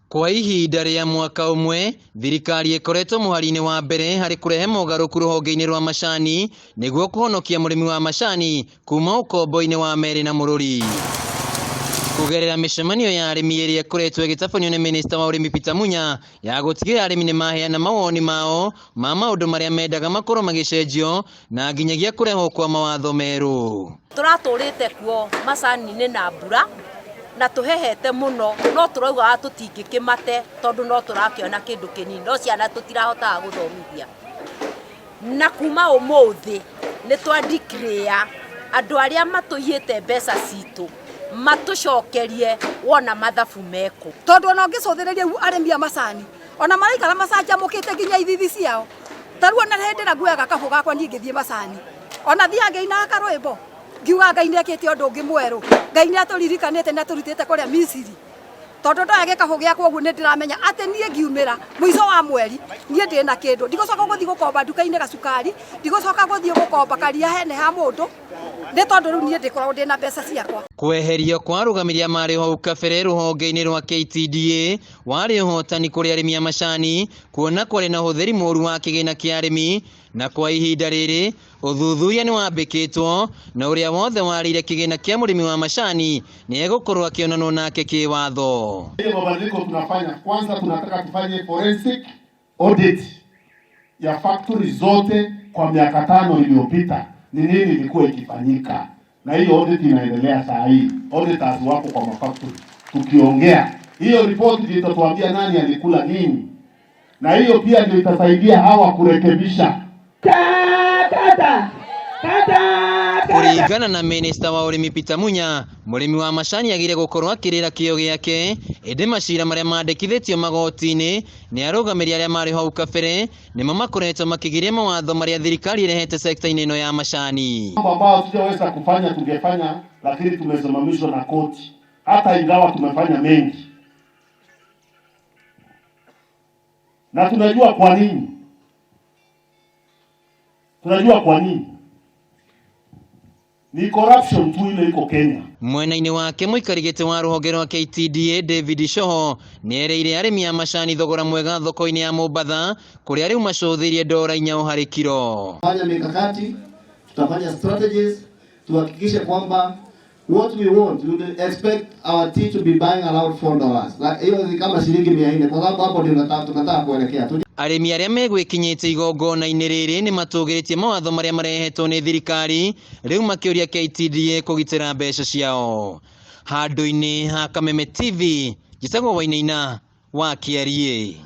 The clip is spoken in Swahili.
Kwa ihinda rĩa mwaka ũmwe, thirikari ĩkoretwo mũhari-inĩ wa mbere harĩ kũrehe mogarũrũku rũhonge-inĩ rwa macani nĩguo kũhonokia mũrĩmi wa macani kuma ũkombo-inĩ wa merĩ na mũrũri. Kũgerera mĩcemanio ya arĩmi ĩrĩa ĩkoretwo ĩgĩtabanio nĩ Minista wa ũrĩmi Peter Munya ya gũtigĩrĩra arĩmi nĩ maheana mawoni mao ma maũndũ marĩa mendaga makorwo magĩcenjio na nginyagia kũrehwo kwa mawatho merũ. Tũratũrĩte kuo macani-inĩ na mbura na tuhehete muno no turauga tutingĩkĩmate tondu no turakĩona kĩndũ kĩnini no ciana tũtirahotaga gũthomithia na kuma ũmũthĩ nĩ twa declare andũ arĩa matũiyĩte mbeca citũ matũcokerie wona mathabu meko tondu ona ũngĩcũthĩrĩria arĩmi a macani ona maraikara macanjamũkĩte nginya ithithi ciao tarua na hĩndĩ ĩrĩa nguoyaga kabũ gakwa niĩ ngĩthiĩ macani ona thiaga ngĩinaga karwĩmbo ngiuga Ngai nĩekĩte ũndũ ũngĩ mwerũ Ngai nĩatũririkanĩte na tũrutĩte kũrĩa Misiri tondu ndoya gĩkabũ gĩakwa ũguo nĩndĩramenya atĩ niĩ ngiumĩra mũico wa mweri niĩ ndĩ na kĩndũ ndigũcoka gũthiĩ gũkomba nduka-inĩ gacukari ndigũcoka gũthiĩ gũkomba karia hene ha mũndũ nĩ tondu rĩu niĩ ndĩkoragwo ndĩ na mbeca ciakwa. Kweherio kwa arũgamĩrĩri marĩ hau kabere rũhonge-inĩ rwa KTDA warĩ ũhotani kũrĩ arĩmi a macani kuona kwarĩ na ũhũthĩri mũũru wa kĩgĩna kĩa arĩmi na kwa ihinda rĩrĩ ũthuthuria nĩ wambĩkĩtwo na ũrĩa wothe warĩire kĩgĩna kĩa mũrĩmi wa macani nĩ egũkorwo akĩonanwo nake kĩwatho. Ile mabadiliko tunafanya, kwanza tunataka tufanye forensic audit ya factory zote kwa miaka 5 iliyopita, ni nini ilikuwa ikifanyika, na hiyo audit inaendelea saa hii. Auditors wako kwa mafactory tukiongea, hiyo report ndio itatuambia nani alikula nini, na hiyo pia ndio itasaidia hawa kurekebisha. Kũringana na Minista wa ũrĩmi Peter Munya, mũrĩmi wa macani agire gũkorwo akĩrĩra kĩyo gĩake ĩndĩ macira marĩa mandĩkithĩtio magoti-inĩ nĩ arũgamĩrĩri arĩa marĩ hau kabere nĩmo makoretwo makĩgiria mawatho marĩa thirikari ĩrehete sekta-inĩ ĩno ya macani. Mambo ambayo tujaweza kufanya tungefanya, lakini tumesimamishwa na koti, hata ingawa tumefanya mengi na tunajua kwa nini. Tunajua kwa nini. Ni corruption tu ile iko Kenya. Mwena-inĩ wake mũikari gĩtĩ wa rũhonge rwa KTDA David Shoho nĩereire arĩmi a macani thogora mwega thoko-inĩ ya Mombatha kũrĩa rĩu macũthĩrie ndora 4 harĩ kilo. Fanya mikakati, tutafanya strategies tuhakikishe kwamba what we want, we will expect our tea to be buying around $4. Hiyo ni kama shilingi 400 kwa sababu hapo ndio tunataka kuelekea. Arĩmi arĩa megwĩkinyĩte igongona-inĩ rĩrĩ nĩ matũgĩrĩtie mawatho marĩa marehetwo nĩ thirikari rĩu makĩũria KTDA kũgitĩra mbeca ciao. Handũ-inĩ ha Kameme TV, Njĩtagwo Wainaina wa Kiarie.